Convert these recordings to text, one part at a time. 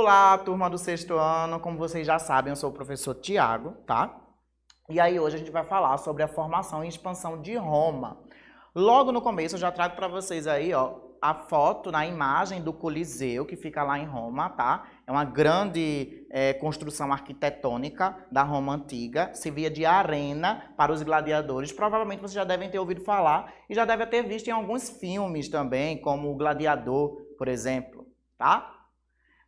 Olá, turma do sexto ano. Como vocês já sabem, eu sou o professor Tiago, tá? E aí hoje a gente vai falar sobre a formação e expansão de Roma. Logo no começo eu já trago para vocês aí, ó, a foto na imagem do Coliseu, que fica lá em Roma, tá? É uma grande construção arquitetônica da Roma Antiga, servia de arena para os gladiadores. Provavelmente vocês já devem ter ouvido falar e já devem ter visto em alguns filmes também, como o Gladiador, por exemplo, tá?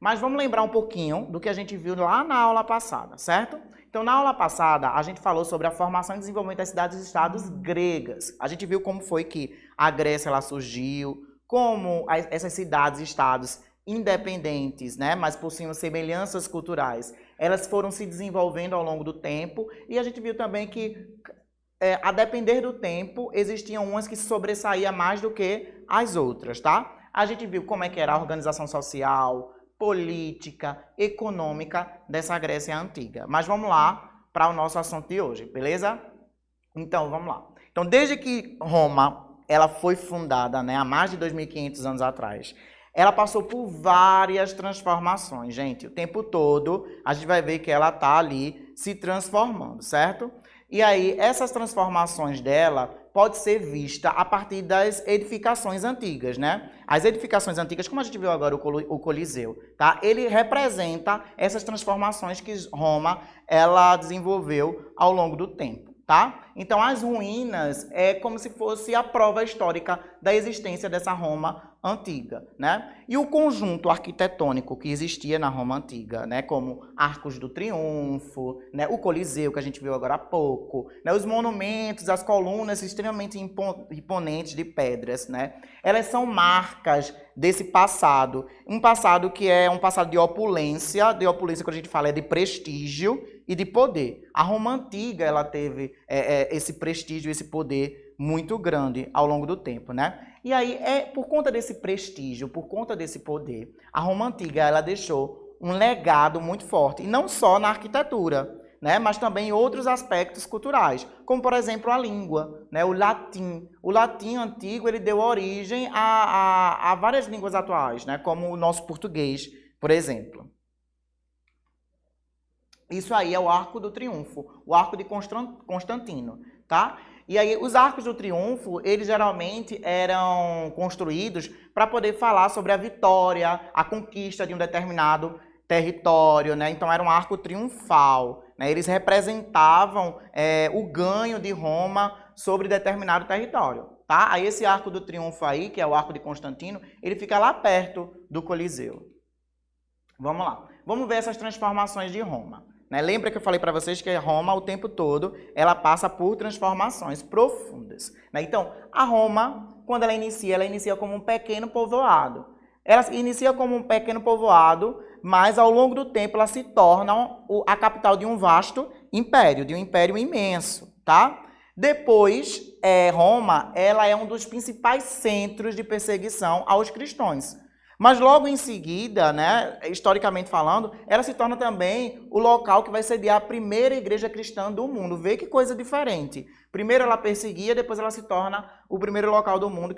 Mas vamos lembrar um pouquinho do que a gente viu lá na aula passada, certo? Então, na aula passada, a gente falou sobre a formação e desenvolvimento das cidades-estados gregas. A gente viu como foi que a Grécia ela surgiu, como essas cidades-estados independentes, né, mas possuindo semelhanças culturais, elas foram se desenvolvendo ao longo do tempo. E a gente viu também que, a depender do tempo, existiam umas que se sobressaíam mais do que as outras, tá? A gente viu como é que era a organização social, política, econômica dessa Grécia Antiga. Mas vamos lá para o nosso assunto de hoje, beleza? Então, vamos lá. Então, desde que Roma ela foi fundada, né, há mais de 2.500 anos atrás, ela passou por várias transformações, gente. O tempo todo a gente vai ver que ela está ali se transformando, certo? E aí, essas transformações dela pode ser vista a partir das edificações antigas, né? As edificações antigas, como a gente viu agora o Coliseu, tá? Ele representa essas transformações que Roma ela desenvolveu ao longo do tempo, tá? Então, as ruínas é como se fosse a prova histórica da existência dessa Roma antiga, né? E o conjunto arquitetônico que existia na Roma antiga, né, como Arcos do Triunfo, né, o Coliseu que a gente viu agora há pouco, né, os monumentos, as colunas extremamente imponentes de pedras, né? Elas são marcas desse passado, um passado que é um passado de opulência quando a gente fala é de prestígio e de poder. A Roma antiga ela teve esse prestígio, esse poder muito grande ao longo do tempo, né? E aí, por conta desse prestígio, por conta desse poder, a Roma Antiga ela deixou um legado muito forte, e não só na arquitetura, né, mas também em outros aspectos culturais, como, por exemplo, a língua, né, o latim. O latim antigo ele deu origem a várias línguas atuais, né, como o nosso português, por exemplo. Isso aí é o Arco do Triunfo, o Arco de Constantino, tá? E aí, os Arcos do Triunfo, eles geralmente eram construídos para poder falar sobre a vitória, a conquista de um determinado território, né? Então, era um arco triunfal, né? Eles representavam o ganho de Roma sobre determinado território, tá? Aí, esse Arco do Triunfo aí, que é o Arco de Constantino, ele fica lá perto do Coliseu. Vamos lá. Vamos ver essas transformações de Roma. Né? Lembra que eu falei para vocês que Roma, o tempo todo, ela passa por transformações profundas. Né? Então, a Roma, quando ela inicia como um pequeno povoado. Ela inicia como um pequeno povoado, mas ao longo do tempo ela se torna a capital de um vasto império, de um império imenso. Tá? Depois, Roma ela é um dos principais centros de perseguição aos cristãos. Mas logo em seguida, né, historicamente falando, ela se torna também o local que vai sediar a primeira igreja cristã do mundo. Vê que coisa diferente. Primeiro ela perseguia, depois ela se torna o primeiro local do mundo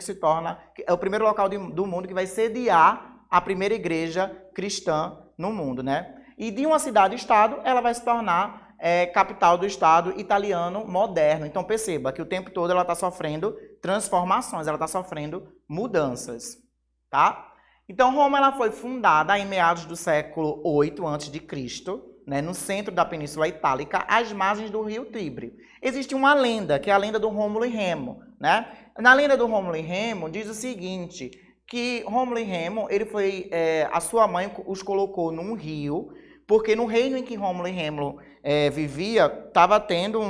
é o primeiro local do mundo que vai sediar a primeira igreja cristã no mundo, né? E de uma cidade-estado, ela vai se tornar capital do Estado italiano moderno. Então perceba que o tempo todo ela está sofrendo transformações, ela está sofrendo mudanças, tá? Então, Roma ela foi fundada em meados do século 8 a.C., né, no centro da Península Itálica, às margens do rio Tibre. Existe uma lenda, que é a lenda do Rômulo e Remo. Né? Na lenda do Rômulo e Remo, diz o seguinte, que Rômulo e Remo, a sua mãe os colocou num rio, porque no reino em que Rômulo e Remo vivia, estava tendo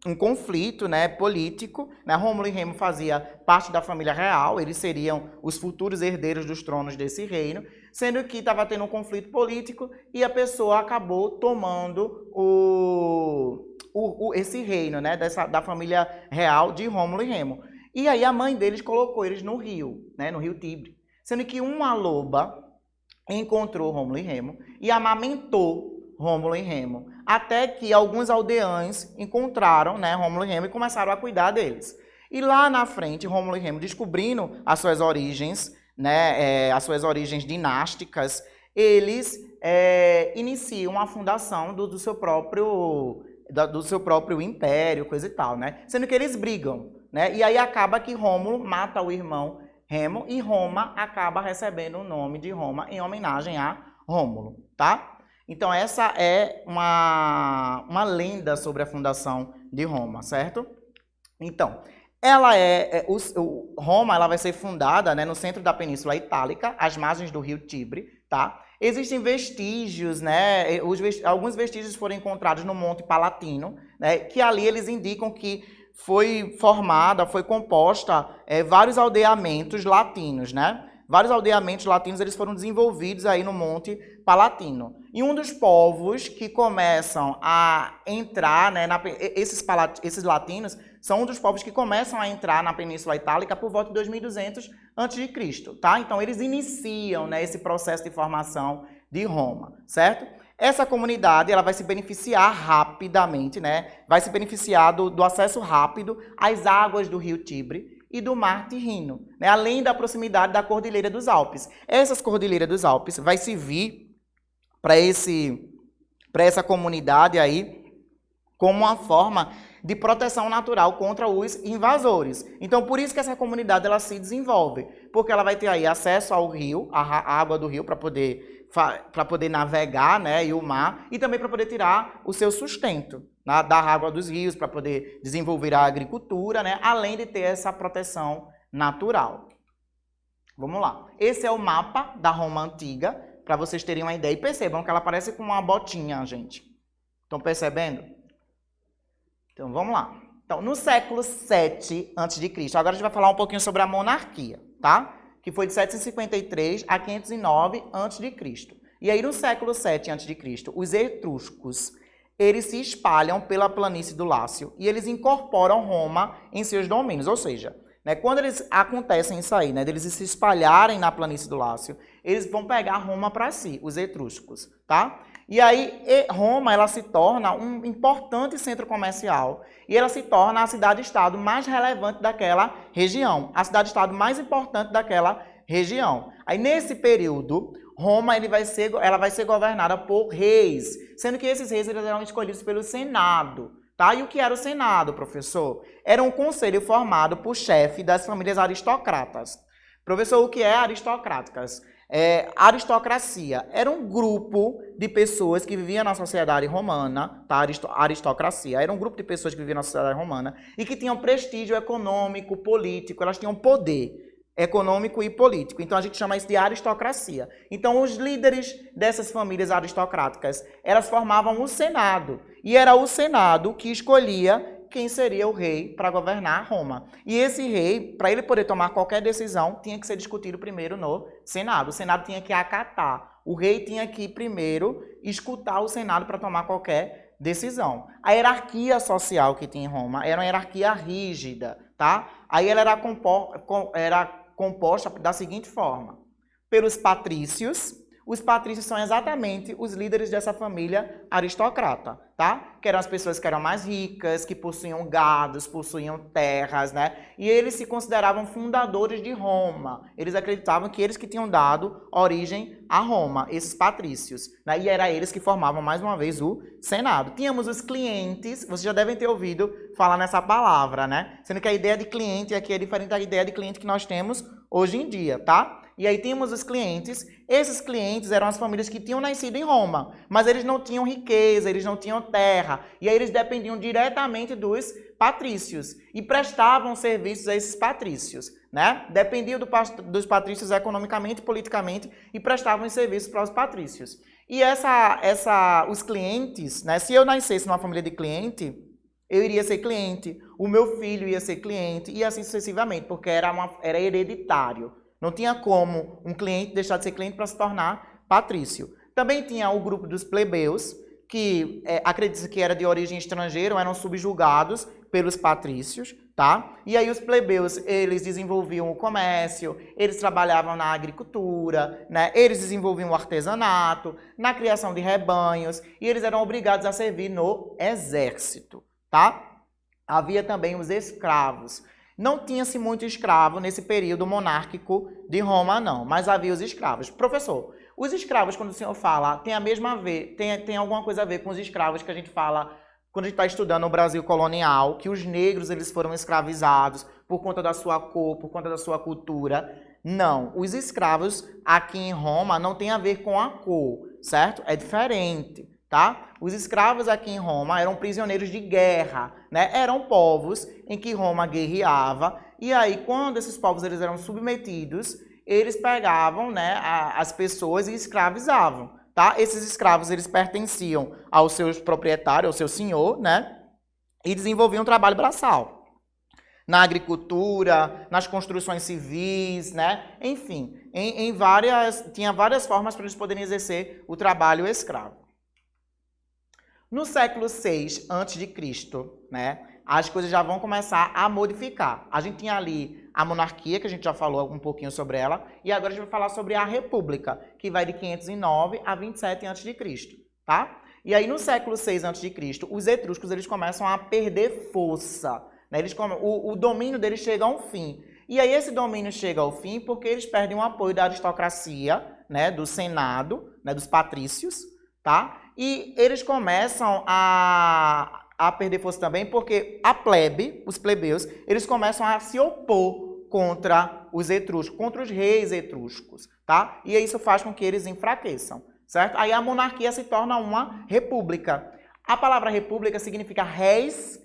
um conflito, né, político. Né? Rômulo e Remo fazia parte da família real, eles seriam os futuros herdeiros dos tronos desse reino, sendo que estava tendo um conflito político e a pessoa acabou tomando esse reino, né, da família real de Rômulo e Remo. E aí a mãe deles colocou eles no rio, né, no rio Tibre, sendo que uma loba encontrou Rômulo e Remo e amamentou Rômulo e Remo, até que alguns aldeães encontraram, né, Rômulo e Remo e começaram a cuidar deles. E lá na frente, Rômulo e Remo, descobrindo as suas origens, né, as suas origens dinásticas, eles iniciam a fundação do seu próprio império, coisa e tal, né? Sendo que eles brigam, né? E aí acaba que Rômulo mata o irmão Remo e Roma acaba recebendo o nome de Roma em homenagem a Rômulo, tá? Então essa é uma lenda sobre a fundação de Roma, certo? Então, Roma ela vai ser fundada, né, no centro da Península Itálica, às margens do rio Tibre, tá? Existem vestígios, né? Alguns vestígios foram encontrados no Monte Palatino, né? Que ali eles indicam que foi composta vários aldeamentos latinos, né? Vários aldeamentos latinos eles foram desenvolvidos aí no Monte Palatino. E um dos povos que começam a entrar, né, esses latinos são um dos povos que começam a entrar na Península Itálica por volta de 2200 a.C., tá? Então eles iniciam, né, esse processo de formação de Roma, certo? Essa comunidade ela vai se beneficiar rapidamente, né? Vai se beneficiar do acesso rápido às águas do rio Tibre e do Mar Tirreno, né? Além da proximidade da Cordilheira dos Alpes. Essas Cordilheiras dos Alpes vai servir para essa comunidade aí como uma forma de proteção natural contra os invasores. Então, por isso que essa comunidade ela se desenvolve, porque ela vai ter aí acesso ao rio, a água do rio para poder navegar, né, e o mar, e também para poder tirar o seu sustento, né, da água dos rios, para poder desenvolver a agricultura, né, além de ter essa proteção natural. Vamos lá. Esse é o mapa da Roma Antiga, para vocês terem uma ideia. E percebam que ela parece com uma botinha, gente. Estão percebendo? Então, vamos lá. Então, no século 7 a.C., agora a gente vai falar um pouquinho sobre a monarquia, tá? Que foi de 753 a 509 a.C. E aí, no século 7 a.C., os etruscos, eles se espalham pela planície do Lácio e eles incorporam Roma em seus domínios, ou seja, né, quando eles acontecem isso aí, né, deles se espalharem na planície do Lácio, eles vão pegar Roma para si, os etruscos, tá? E aí Roma ela se torna um importante centro comercial e ela se torna a cidade-estado mais relevante daquela região, a cidade-estado mais importante daquela região. Aí nesse período, Roma ela vai ser governada por reis, sendo que esses reis eles eram escolhidos pelo Senado. Tá? E o que era o Senado, professor? Era um conselho formado por chefe das famílias aristocratas. Professor, o que é aristocráticas? Aristocracia era um grupo de pessoas que viviam na sociedade romana, tá? Aristocracia era um grupo de pessoas que viviam na sociedade romana e que tinham prestígio econômico, político, elas tinham poder econômico e político. Então a gente chama isso de aristocracia. Então os líderes dessas famílias aristocráticas, elas formavam o Senado. E era o Senado que escolhia quem seria o rei para governar Roma. E esse rei, para ele poder tomar qualquer decisão, tinha que ser discutido primeiro no Senado. O Senado tinha que acatar. O rei tinha que primeiro escutar o Senado para tomar qualquer decisão. A hierarquia social que tinha em Roma era uma hierarquia rígida, tá? Aí ela era composta da seguinte forma: pelos patrícios. Os patrícios são exatamente os líderes dessa família aristocrata, tá? Que eram as pessoas que eram mais ricas, que possuíam gados, possuíam terras, né? E eles se consideravam fundadores de Roma. Eles acreditavam que eles que tinham dado origem a Roma, esses patrícios, né? E era eles que formavam, mais uma vez, o Senado. Tínhamos os clientes, vocês já devem ter ouvido falar nessa palavra, né? Sendo que a ideia de cliente aqui é diferente da ideia de cliente que nós temos hoje em dia, tá? E aí tínhamos os clientes. Esses clientes eram as famílias que tinham nascido em Roma, mas eles não tinham riqueza, eles não tinham terra. E aí eles dependiam diretamente dos patrícios e prestavam serviços a esses patrícios, né? Dependiam dos patrícios economicamente, politicamente e prestavam serviços para os patrícios. E os clientes, né? Se eu nascesse numa família de cliente, eu iria ser cliente, o meu filho ia ser cliente e assim sucessivamente, porque era hereditário. Não tinha como um cliente deixar de ser cliente para se tornar patrício. Também tinha o grupo dos plebeus, que acredita que era de origem estrangeira, eram subjugados pelos patrícios, tá? E aí os plebeus, eles desenvolviam o comércio, eles trabalhavam na agricultura, né? Eles desenvolviam o artesanato, na criação de rebanhos, e eles eram obrigados a servir no exército, tá? Havia também os escravos. Não tinha-se muito escravo nesse período monárquico de Roma, não, mas havia os escravos. Professor, Os escravos, quando o senhor fala, tem a mesma ver, tem alguma coisa a ver com os escravos que a gente fala quando a gente está estudando o Brasil colonial, que os negros eles foram escravizados por conta da sua cor, por conta da sua cultura. Não, os escravos aqui em Roma não tem a ver com a cor, certo? É diferente, tá? Os escravos aqui em Roma eram prisioneiros de guerra, né? Eram povos em que Roma guerreava, e aí quando esses povos eles eram submetidos, eles pegavam, né, as pessoas e escravizavam, tá? Esses escravos eles pertenciam aos seus proprietários, ao seu senhor, né? E desenvolviam um trabalho braçal. Na agricultura, nas construções civis, né? Enfim, tinha várias formas para eles poderem exercer o trabalho escravo. No século VI a.C., né, as coisas já vão começar a modificar. A gente tinha ali a monarquia, que a gente já falou um pouquinho sobre ela, e agora a gente vai falar sobre a república, que vai de 509 a 27 a.C., tá? E aí no século VI a.C., os etruscos eles começam a perder força. O domínio deles chega a um fim. E aí esse domínio chega ao fim porque eles perdem o apoio da aristocracia, né, do Senado, né, dos patrícios, tá? E eles começam a perder força também porque a plebe, os plebeus, eles começam a se opor contra os etruscos, contra os reis etruscos, tá? E isso faz com que eles enfraqueçam, certo? Aí a monarquia se torna uma república. A palavra república significa res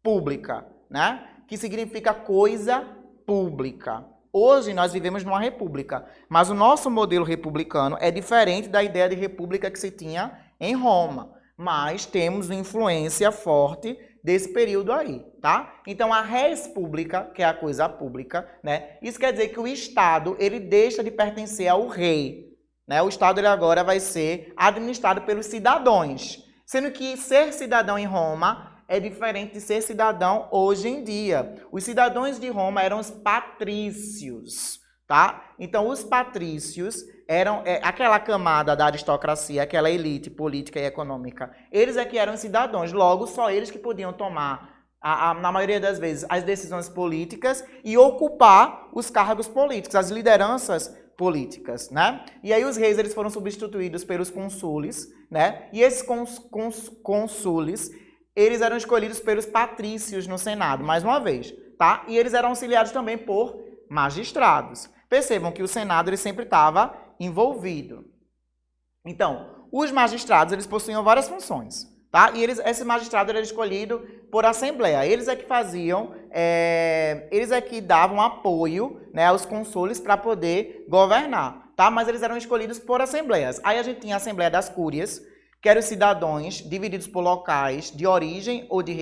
pública, né? Que significa coisa pública. Hoje nós vivemos numa república, mas o nosso modelo republicano é diferente da ideia de república que se tinha em Roma, mas temos influência forte desse período aí, tá? Então a res pública, que é a coisa pública, né? Isso quer dizer que o Estado, ele deixa de pertencer ao rei, né? O Estado ele agora vai ser administrado pelos cidadãos, sendo que ser cidadão em Roma é diferente de ser cidadão hoje em dia. Os cidadãos de Roma eram os patrícios, tá? Então, os patrícios eram aquela camada da aristocracia, aquela elite política e econômica. Eles é que eram cidadãos, logo só eles que podiam tomar, na maioria das vezes, as decisões políticas e ocupar os cargos políticos, as lideranças políticas, né? E aí os reis eles foram substituídos pelos consules, né? E esses consules eles eram escolhidos pelos patrícios no Senado, mais uma vez, tá? E eles eram auxiliados também por magistrados. Percebam que o Senado ele sempre estava envolvido. Então, os magistrados eles possuíam várias funções, tá? E esse magistrado era escolhido por assembleia. Eles é que faziam, eles é que davam apoio, né, aos consules para poder governar, tá? Mas eles eram escolhidos por assembleias. Aí a gente tinha a Assembleia das Cúrias, que eram os cidadãos divididos por locais de origem ou de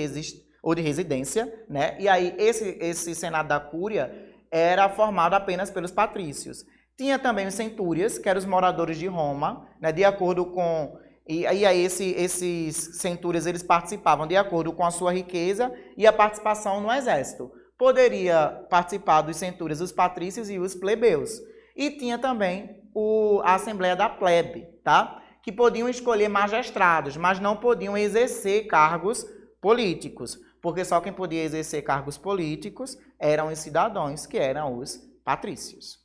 residência, né? E aí esse Senado da Cúria era formado apenas pelos patrícios. Tinha também os centúrias, que eram os moradores de Roma, né? De acordo com... E aí esses centúrias eles participavam de acordo com a sua riqueza e a participação no exército. Poderia participar dos centúrias os patrícios e os plebeus. E tinha também a Assembleia da Plebe, tá? Que podiam escolher magistrados, mas não podiam exercer cargos políticos, porque só quem podia exercer cargos políticos eram os cidadãos, que eram os patrícios.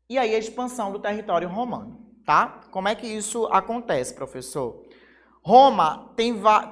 E aí a expansão do território romano, tá? Como é que isso acontece, professor? Roma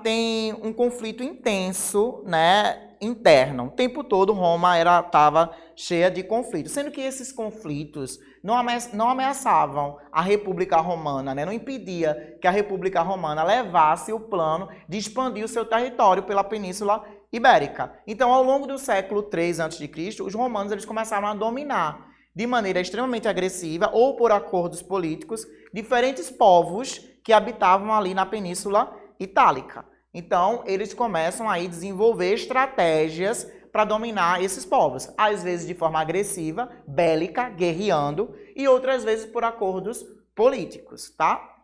tem um conflito intenso, né, interno. O tempo todo Roma estava cheia de conflitos, sendo que esses conflitos não ameaçavam a República Romana, né? Não impedia que a República Romana levasse o plano de expandir o seu território pela Península Ibérica. Então, ao longo do século III a.C., os romanos eles começaram a dominar de maneira extremamente agressiva ou por acordos políticos diferentes povos que habitavam ali na Península Itálica. Então, eles começam a desenvolver estratégias para dominar esses povos, às vezes de forma agressiva, bélica, guerreando, e outras vezes por acordos políticos, tá?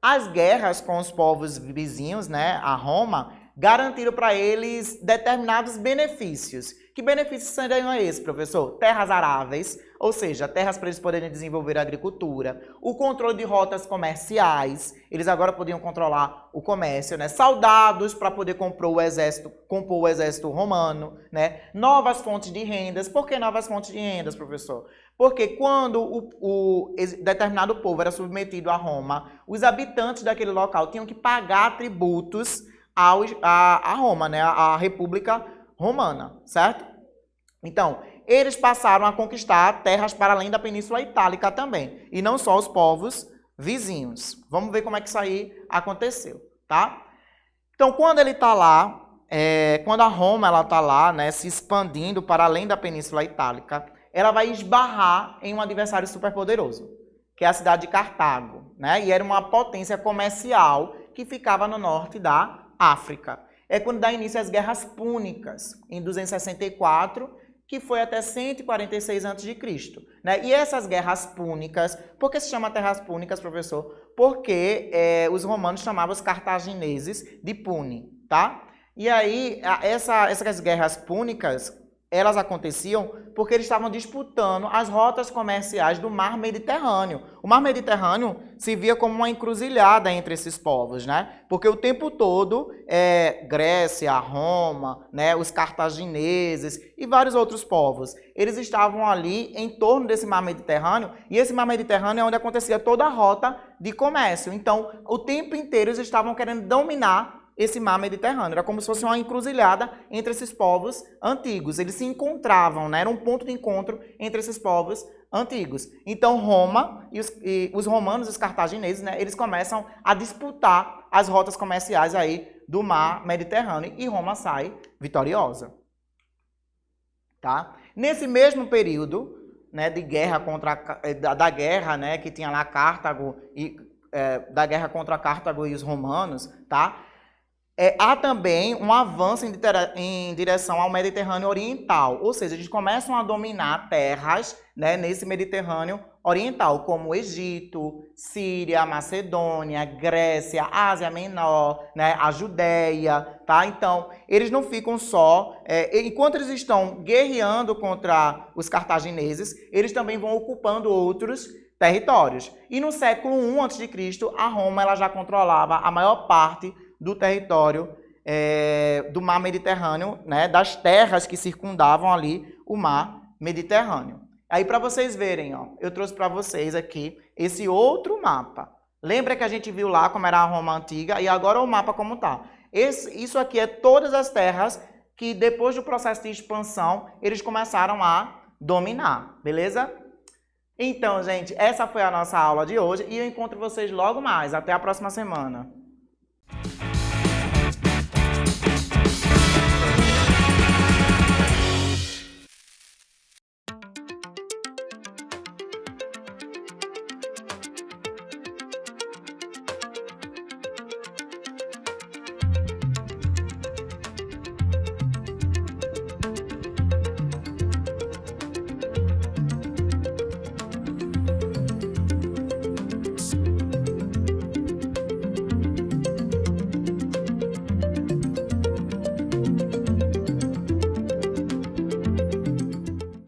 As guerras com os povos vizinhos, né, a Roma, garantiram para eles determinados benefícios. Que benefícios seriam esses, professor? Terras aráveis, ou seja, terras para eles poderem desenvolver a agricultura, o controle de rotas comerciais, eles agora podiam controlar o comércio, né? Soldados para poder compor o exército romano, né? Novas fontes de rendas. Por que novas fontes de rendas, professor? Porque quando o determinado povo era submetido a Roma, os habitantes daquele local tinham que pagar tributos a Roma, né? A República Romana, certo? Então, eles passaram a conquistar terras para além da Península Itálica também, e não só os povos vizinhos. Vamos ver como é que isso aí aconteceu, tá? Então, quando ele está lá, quando a Roma ela está lá, né, se expandindo para além da Península Itálica, ela vai esbarrar em um adversário superpoderoso, que é a cidade de Cartago, né? E era uma potência comercial que ficava no norte da África. É quando dá início às Guerras Púnicas, em 264, que foi até 146 a.C., né? E essas Guerras Púnicas, por que se chama Terras Púnicas, professor? Porque os romanos chamavam os cartagineses de Pune, tá? E aí, essas Guerras Púnicas, elas aconteciam porque eles estavam disputando as rotas comerciais do Mar Mediterrâneo. O Mar Mediterrâneo se via como uma encruzilhada entre esses povos, né? Porque o tempo todo, Grécia, Roma, né, os cartagineses e vários outros povos, eles estavam ali em torno desse Mar Mediterrâneo, e esse Mar Mediterrâneo é onde acontecia toda a rota de comércio. Então, o tempo inteiro eles estavam querendo dominar esse mar Mediterrâneo. Era como se fosse uma encruzilhada entre esses povos antigos. Eles se encontravam, né? Era um ponto de encontro entre esses povos antigos. Então, Roma e os romanos, os cartagineses, né? Eles começam a disputar as rotas comerciais aí do mar Mediterrâneo, e Roma sai vitoriosa. Tá? Nesse mesmo período, né, de guerra da guerra, né, que tinha lá Cartago e da guerra contra Cartago e os romanos, tá? Há também um avanço em direção ao Mediterrâneo Oriental, ou seja, eles começam a dominar terras, né, nesse Mediterrâneo Oriental, como Egito, Síria, Macedônia, Grécia, Ásia Menor, né, a Judéia, tá? Então, eles não ficam só, enquanto eles estão guerreando contra os cartagineses, eles também vão ocupando outros territórios. E no século I a.C., a Roma ela já controlava a maior parte do território do mar Mediterrâneo, né, das terras que circundavam ali o mar Mediterrâneo. Aí, para vocês verem, ó, eu trouxe para vocês aqui esse outro mapa. Lembra que a gente viu lá como era a Roma antiga, e agora o mapa como está. Isso aqui é todas as terras que, depois do processo de expansão, eles começaram a dominar, beleza? Então, gente, essa foi a nossa aula de hoje, e eu encontro vocês logo mais. Até a próxima semana.